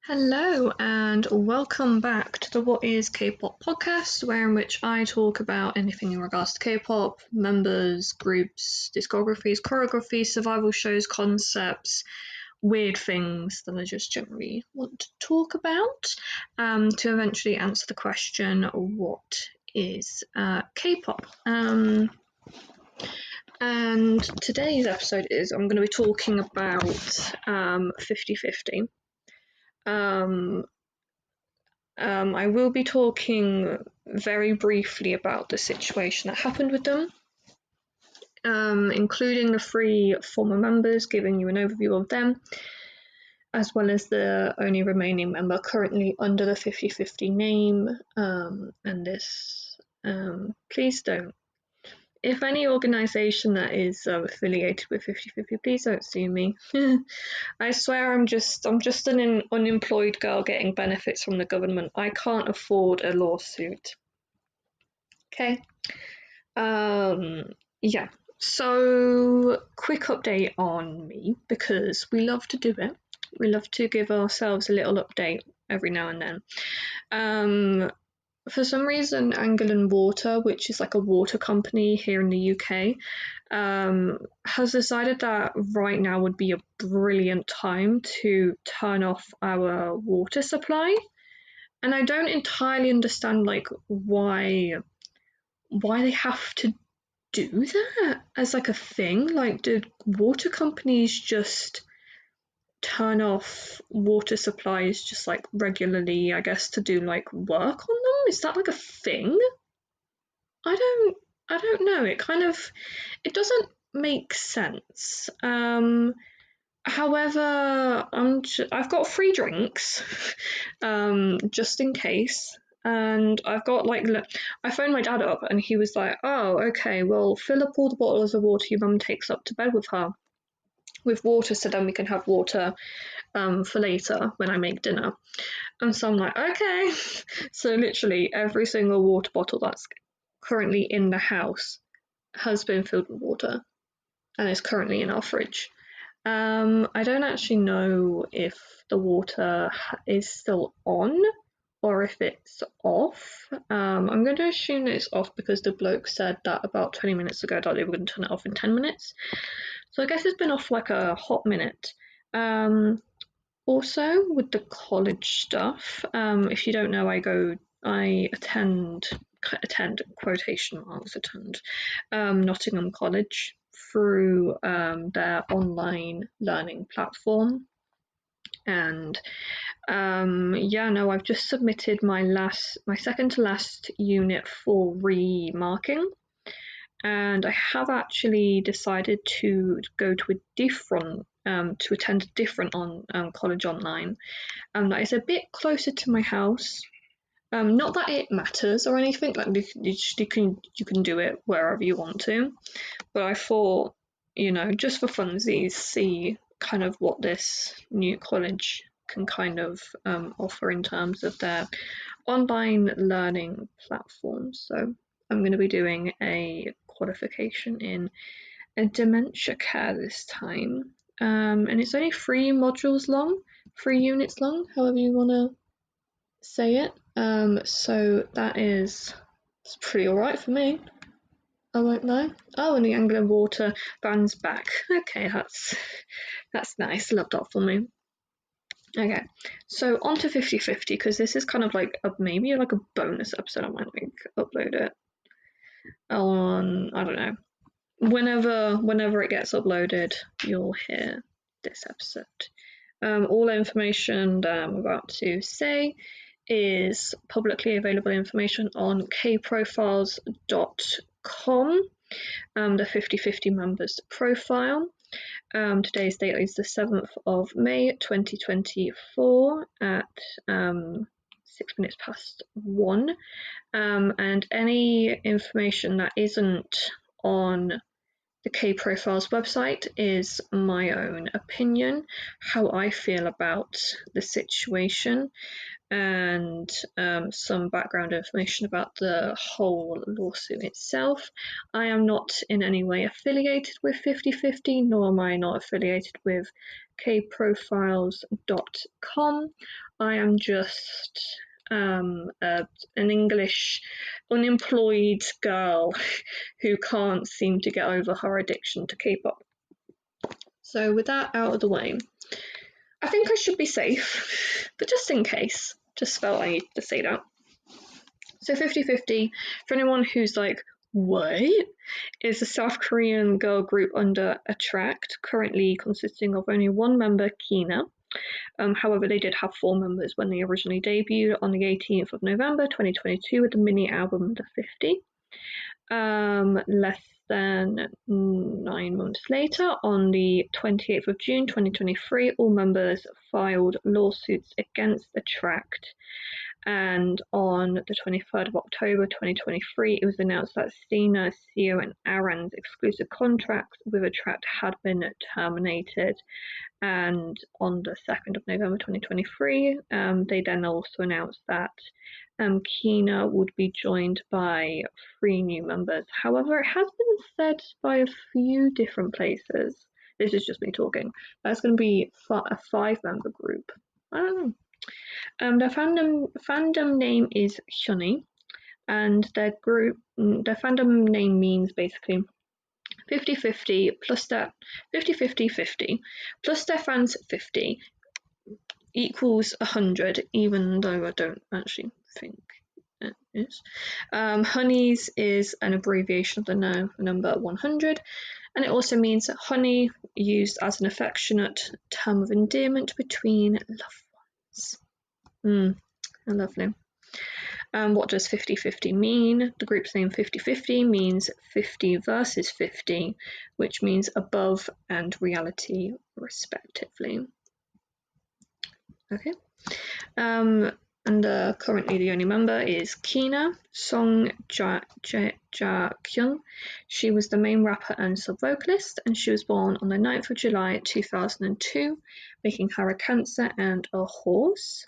Hello and welcome back to the What is K-pop podcast, where in which I talk about anything in regards to K-pop, members, groups, discographies, choreography, survival shows, concepts, weird things that I just generally want to talk about, to eventually answer the question, what is K-pop? And today's episode is I'm going to be talking about 50/50. I will be talking very briefly about the situation that happened with them, including the three former members, giving you an overview of them, as well as the only remaining member currently under the 50/50 name. And this, please don't. If any organisation that is affiliated with 50/50, please don't sue me. I swear I'm just an unemployed girl getting benefits from the government. I can't afford a lawsuit. Okay. Yeah. So, quick update on me, because we love to do it. We love to give ourselves a little update every now and then. For some reason, Angolan Water, which is like a water company here in the UK, has decided that right now would be a brilliant time to turn off our water supply. And I don't entirely understand why they have to do that as like a thing. Like, do water companies just turn off water supplies just like regularly, I guess, to do like work on them? Is that like a thing? I don't know. It doesn't make sense. However, I've got free drinks, just in case. And I've got I phoned my dad up and he was like, "Oh, okay, well, fill up all the bottles of water your mum takes up to bed with her with water, so then we can have water for later when I make dinner." And so I'm like, okay. So literally every single water bottle that's currently in the house has been filled with water and is currently in our fridge. I don't actually know if the water is still on or if it's off. I'm going to assume that it's off because the bloke said that about 20 minutes ago that they were going to turn it off in 10 minutes. So I guess it's been off like a hot minute. Also, with the college stuff, if you don't know, I attend quotation marks Nottingham College through their online learning platform. And I've just submitted my second to last unit for remarking, and I have actually decided to go to to attend a different college online that is a bit closer to my house. Not that it matters or anything, like you can do it wherever you want to, but I thought, just for funsies, see kind of what this new college can kind of offer in terms of their online learning platform. So I'm going to be doing a qualification in dementia care this time, and it's only 3 modules long, 3 units long, however you want to say it. So it's pretty alright for me. I won't lie. Oh, and the Angolan Water band's back. Okay, that's nice. Love that for me. Okay, so on to 50/50, because this is kind of like maybe like a bonus episode. I might upload it on, I don't know, whenever it gets uploaded, you'll hear this episode. All information that I'm about to say is publicly available information on kprofiles.com, the 50/50 members profile. Today's date is the 7th of May 2024 at 1:06. And any information that isn't on the K Profiles website is my own opinion, how I feel about the situation, and some background information about the whole lawsuit itself. I am not in any way affiliated with 50/50, nor am I not affiliated with kprofiles.com. I am just an English unemployed girl who can't seem to get over her addiction to K-pop. So with that out of the way, I think I should be safe, but just in case, just felt I needed to say that. So 50/50, for anyone who's like, what? Is a South Korean girl group under Attract, currently consisting of only one member, Kina. However, they did have 4 members when they originally debuted on the 18th of November 2022 with the mini album The 50. Less than 9 months later, on the 28th of June 2023, all members filed lawsuits against Attract. And on the 23rd of October 2023, it was announced that Sina, Seo, and Aaron's exclusive contracts with Attract had been terminated. And on the 2nd of November 2023, they then also announced that Kina would be joined by 3 new members. However, it has been said by a few different places, this is just me talking, that's going to be a 5-member group. I don't know. Their fandom name is Hyunny, and their fandom name means basically 50/50 plus that 50/50/50 plus their fans 50 equals 100, even though I don't actually think it is. Honeys is an abbreviation of the number 100, and it also means honey, used as an affectionate term of endearment between loved ones. Lovely. What does 50/50 mean? The group's name 50/50 means 50 versus 50, which means above and reality, respectively. Okay. And currently the only member is Kina Song Ja-kyung. She was the main rapper and sub-vocalist, and she was born on the 9th of July 2002, making her a Cancer and a horse.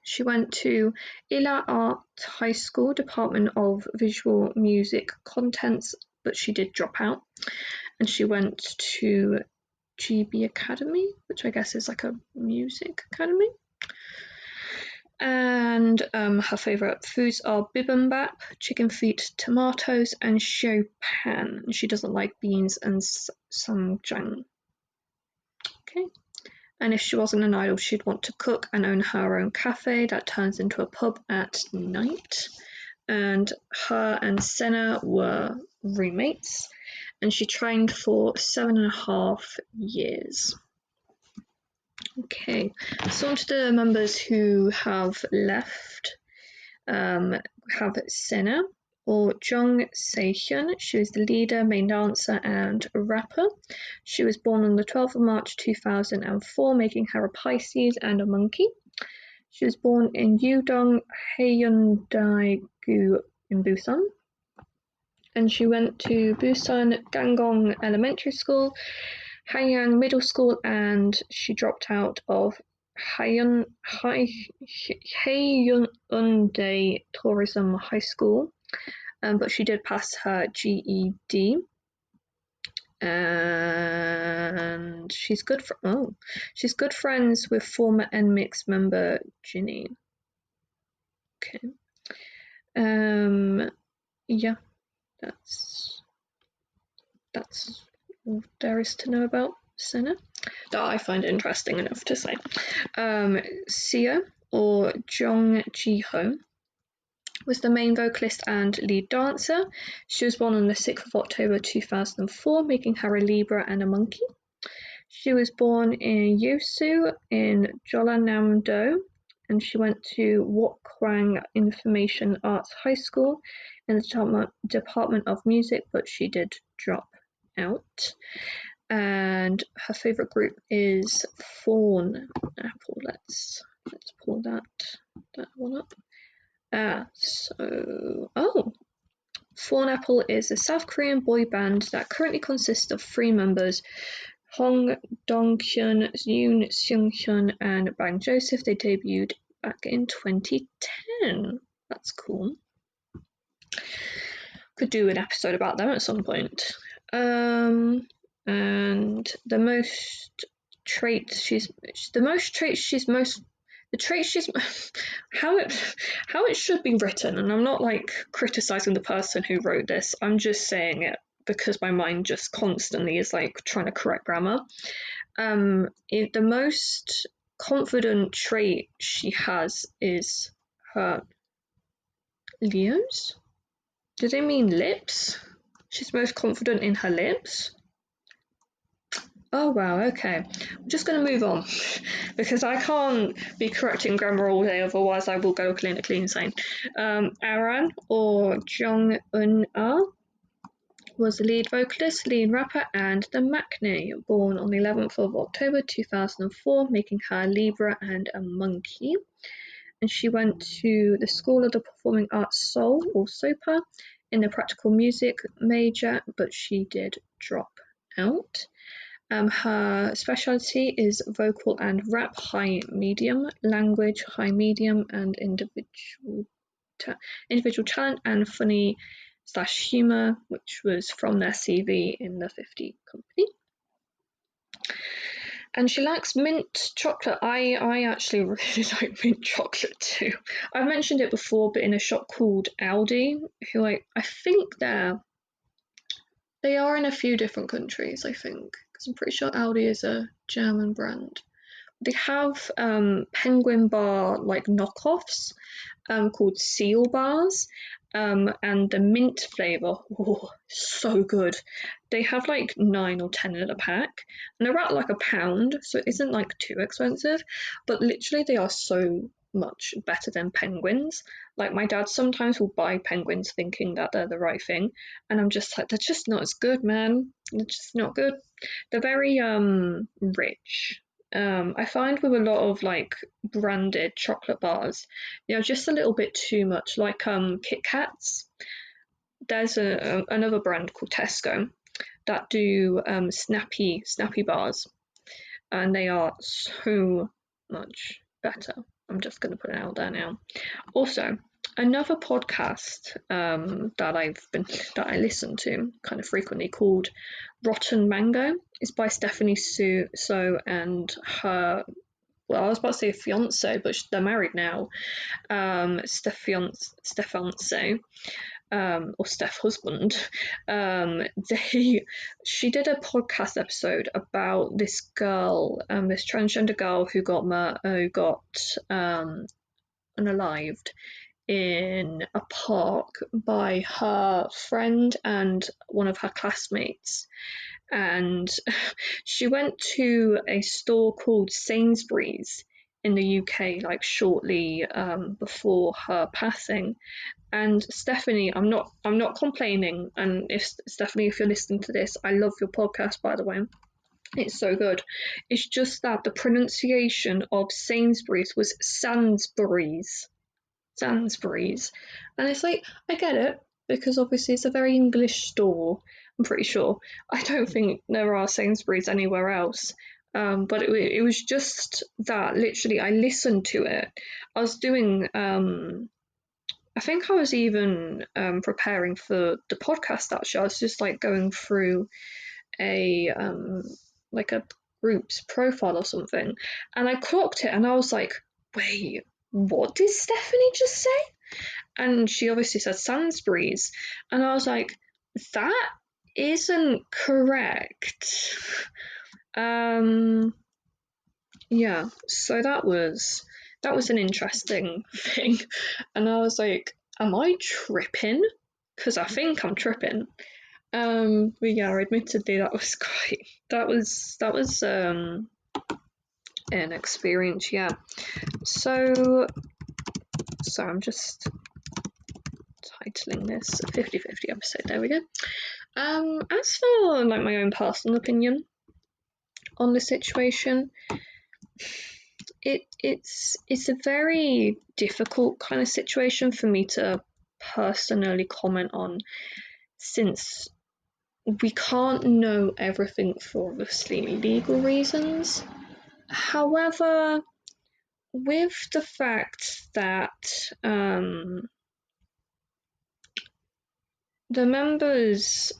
She went to Ila Art High School, Department of Visual Music Contents, but she did drop out. And she went to GB Academy, which I guess is like a music academy. And her favourite foods are bibimbap, chicken feet, tomatoes, and Chopin. She doesn't like beans and samjang. Okay. And if she wasn't an idol, she'd want to cook and own her own cafe that turns into a pub at night. And her and Senna were roommates, and she trained for 7.5 years. Okay, so on to the members who have left. Have Senna, or Jung Se-hyun. She was the leader, main dancer, and rapper. She was born on the 12th of March 2004, making her a Pisces and a monkey. She was born in Yudong, Haeundae-gu in Busan. And she went to Busan Ganggong Elementary School, Hanyang Middle School, and she dropped out of Haeundae Tourism High School. But she did pass her GED, and she's good friends with former NMIXX member Jinny. Okay. Yeah, that's all there is to know about Senna that I find interesting enough to say. Seo, or Jong Ji-ho, was the main vocalist and lead dancer. She was born on the 6th of October 2004, making her a Libra and a monkey. She was born in Yeosu in Jeollanam-do, and she went to Wokwang Information Arts High School in the Department of Music, but she did drop out. And her favourite group is Fawn Apple. Let's pull that one up. Fawn Apple is a South Korean boy band that currently consists of 3 members, Hong Dong-kyun, Yoon Seung-hyun, and Bang Joseph. They debuted back in 2010. That's cool. Could do an episode about them at some point. And the most traits she's the most traits she's most the traits she's how it should be written, and I'm not like criticizing the person who wrote this, I'm just saying it because my mind just constantly is like trying to correct grammar. The most confident trait she has is her Leos. Do they mean lips? She's most confident in her lips. Oh wow, okay. I'm just going to move on because I can't be correcting grammar all day, otherwise I will go clinically insane. Aran, or Jong Eun-ah, was the lead vocalist, lead rapper, and the Maknae, born on the 11th of October 2004, making her Libra and a monkey. And she went to the School of the Performing Arts Seoul, or SOPA, in the practical music major, but she did drop out. Her specialty is vocal and rap high medium, language high medium, and individual talent and funny / humor, which was from their CV in the 50 company. And she likes mint chocolate. I actually really like mint chocolate too. I've mentioned it before, but in a shop called Aldi, who I think they are in a few different countries, I think, because I'm pretty sure Aldi is a German brand. They have penguin bar like knockoffs called seal bars, and the mint flavour, so good. They have like 9 or 10 in a pack, and they're at like £1, so it isn't like too expensive, but literally they are so much better than penguins. Like my dad sometimes will buy penguins thinking that they're the right thing, and I'm just like, they're just not as good, man. They're just not good. They're very rich. I find with a lot of like branded chocolate bars, just a little bit too much. Like Kit Kats. There's another brand called Tesco that do snappy bars, and they are so much better. I'm just going to put it out there now. Also, another podcast that I listen to kind of frequently, called Rotten Mango, is by Stephanie So and her, well, I was about to say fiance, but they're married now. Stephance, or Steph husband. She did a podcast episode about this girl, this transgender girl who got unalived in a park by her friend and one of her classmates. And she went to a store called Sainsbury's in the UK, like shortly before her passing. And Stephanie, I'm not complaining. And if Stephanie, if you're listening to this, I love your podcast, by the way. It's so good. It's just that the pronunciation of Sainsbury's was Sainsbury's. And it's like, I get it, because obviously it's a very English store, I'm pretty sure. I don't think there are Sainsbury's anywhere else. But it was just that, literally, I listened to it. I was doing, I think I was even preparing for the podcast, actually. I was just like going through a group's profile or something, and I clocked it, and I was like, wait, what did Stephanie just say? And she obviously said Sainsbury's, and I was like, that isn't correct. Yeah, so that was an interesting thing, and I was like, am I tripping? Because I think I'm tripping. But yeah, admittedly, that was great. That was an experience, yeah. So I'm just titling this 50/50 episode. There we go. As for like my own personal opinion on the situation, it's a very difficult kind of situation for me to personally comment on, since we can't know everything for obviously legal reasons. However, with the fact that the members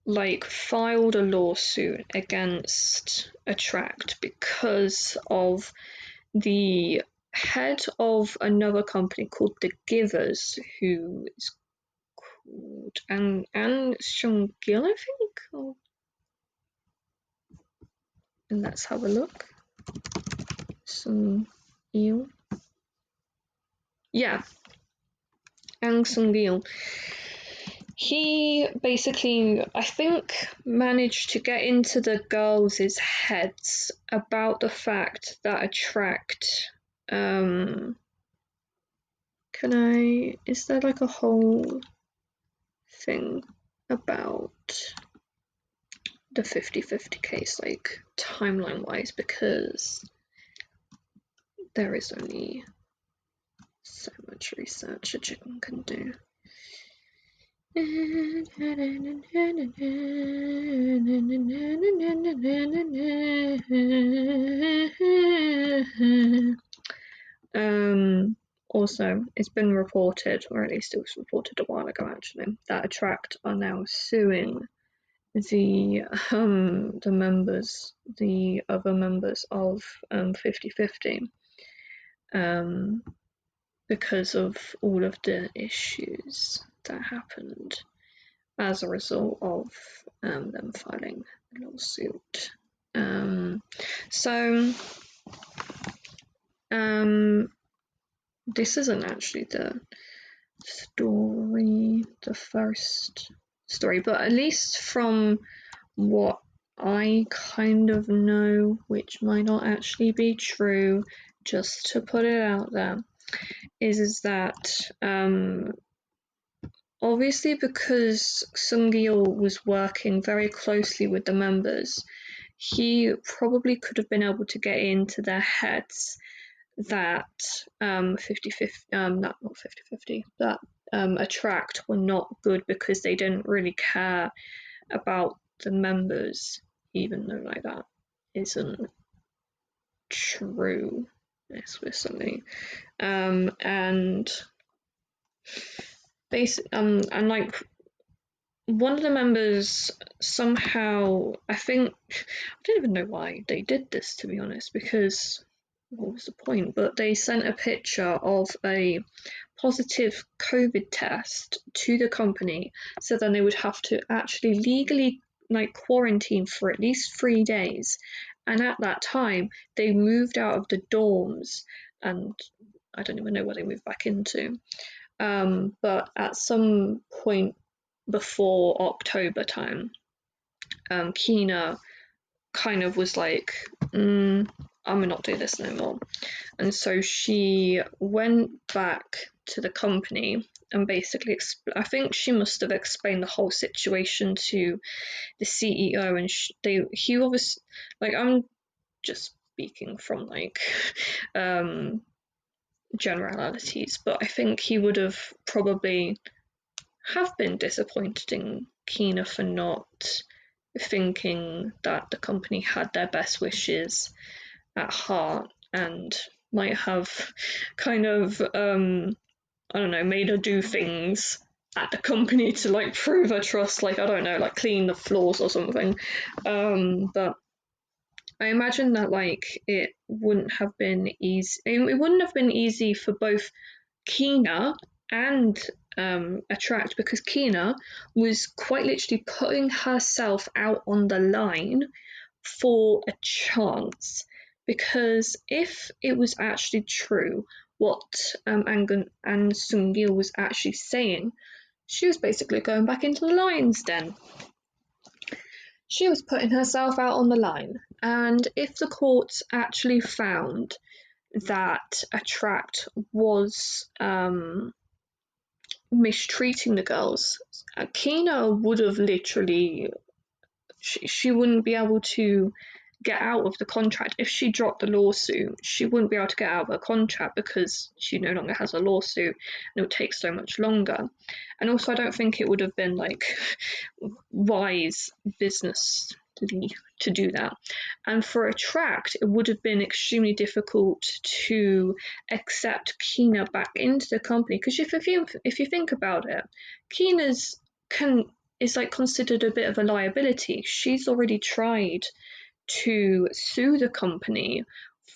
like filed a lawsuit against Attract because of the head of another company called The Givers, who is called An Shung-gil, I think. And let's have a look. Sung-il. Yeah, Ang Sung-gil. He basically, I think, managed to get into the girls' heads about the fact that Attract, is there like a whole thing about the 50/50 case, like timeline wise, because there is only so much research a chicken can do. Also, it's been reported, or at least it was reported a while ago actually, that Attract are now suing the members, the other members of 50/50, because of all of the issues that happened as a result of them filing a lawsuit. This isn't actually the first story, but at least from what I kind of know, which might not actually be true, just to put it out there, is that obviously because Sung-gil was working very closely with the members, he probably could have been able to get into their heads that 50/50, not 50/50, that Attract were not good because they didn't really care about the members, even though like that isn't true explicitly. And like one of the members somehow, I don't even know why they did this, to be honest, because what was the point? But they sent a picture of a positive COVID test to the company, so then they would have to actually legally like quarantine for at least 3 days. And at that time, they moved out of the dorms, and I don't even know where they moved back into. But at some point before October time, Kina kind of was like, I'm gonna not do this no more. And so she went back to the company and basically, I think she must have explained the whole situation to the CEO, and he obviously, like, I'm just speaking from like generalities, but I think he would have probably have been disappointed in Kina for not thinking that the company had their best wishes at heart, and might have kind of I don't know, made her do things at the company to like prove her trust, like I don't know, like clean the floors or something. But I imagine that like it wouldn't have been easy. It wouldn't have been easy for both Kina and Attract, because Kina was quite literally putting herself out on the line for a chance. Because if it was actually true what An Sung-gil was actually saying, she was basically going back into the lion's den. She was putting herself out on the line, and if the courts actually found that Attract was mistreating the girls, Kina would have literally, she wouldn't be able to get out of the contract. If she dropped the lawsuit, she wouldn't be able to get out of her contract because she no longer has a lawsuit, and it would take so much longer. And also, I don't think it would have been like wise business to do that. And for Attract, it would have been extremely difficult to accept Kina back into the company, because if you think about it, Kina's is like considered a bit of a liability. She's already tried to sue the company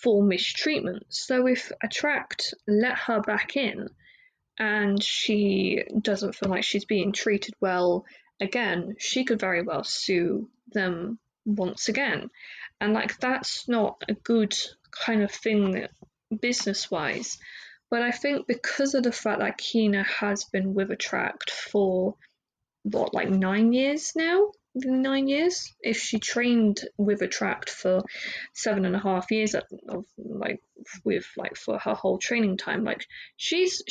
for mistreatment. So if Attract let her back in and she doesn't feel like she's being treated well again, she could very well sue them once again. And like that's not a good kind of thing business wise. But I think because of the fact that Kina has been with Attract for what, like 9 years now? 9 years? If she trained with Attract for 7.5 years of like with like for her whole training time, like she's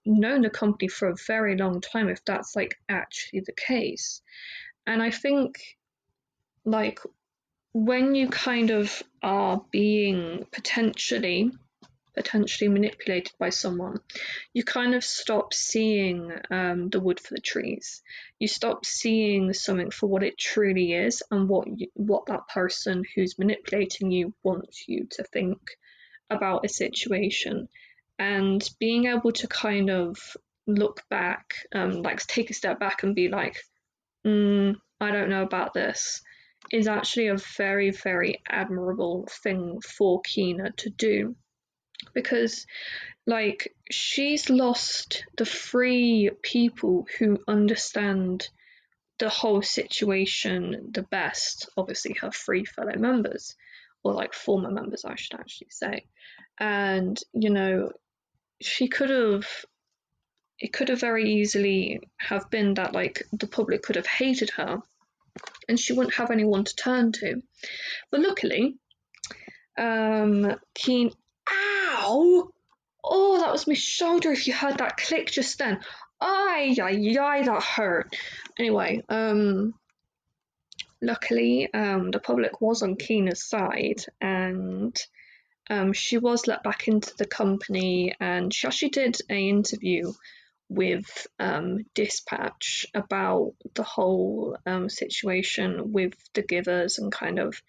known the company for a very long time if that's like actually the case. And I think like when you kind of are being potentially manipulated by someone, you kind of stop seeing the wood for the trees. You stop seeing something for what it truly is and what that person who's manipulating you wants you to think about a situation. And being able to kind of look back, like take a step back and be like, I don't know about this, is actually a very, very admirable thing for Kina to do, because like she's lost the three people who understand the whole situation the best, obviously her three fellow members, or like former members I should actually say. And you know, she could have it could have very easily have been that like the public could have hated her and she wouldn't have anyone to turn to. But luckily, Keen ow! Oh, that was my shoulder if you heard that click just then. Ay, ay, ay, that hurt. Anyway, luckily, the public was on Keena's side and she was let back into the company, and she actually did an interview with Dispatch about the whole situation with the givers and kind of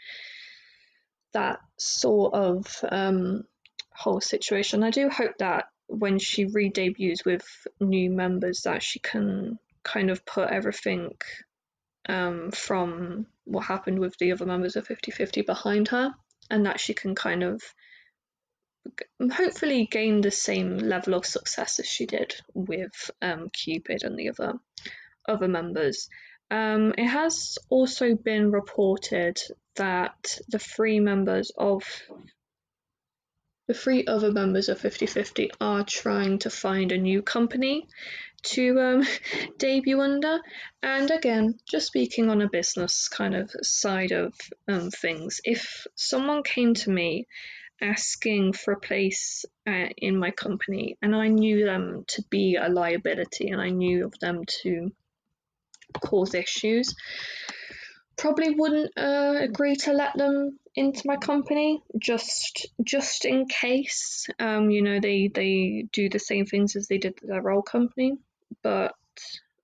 that sort of whole situation. I do hope that when she re-debuts with new members that she can kind of put everything from what happened with the other members of 50/50 behind her, and that she can kind of hopefully gain the same level of success as she did with Cupid and the other members. It has also been reported that the three other members of 50/50 are trying to find a new company to debut under. And again, just speaking on a business kind of side of things, if someone came to me asking for a place in my company and I knew them to be a liability and I knew of them to cause issues, probably wouldn't agree to let them into my company just in case they do the same things as they did with their old company. But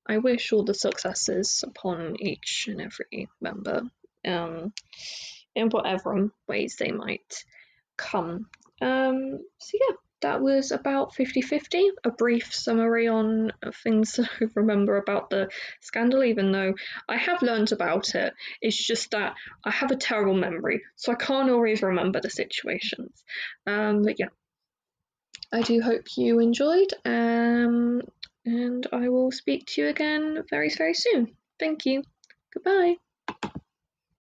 I wish all the successes upon each and every member in whatever ways they might come. So yeah, that was about 50/50, a brief summary on things I remember about the scandal, even though I have learned about it. It's just that I have a terrible memory, so I can't always remember the situations. But yeah, I do hope you enjoyed, and I will speak to you again very, very soon. Thank you. Goodbye.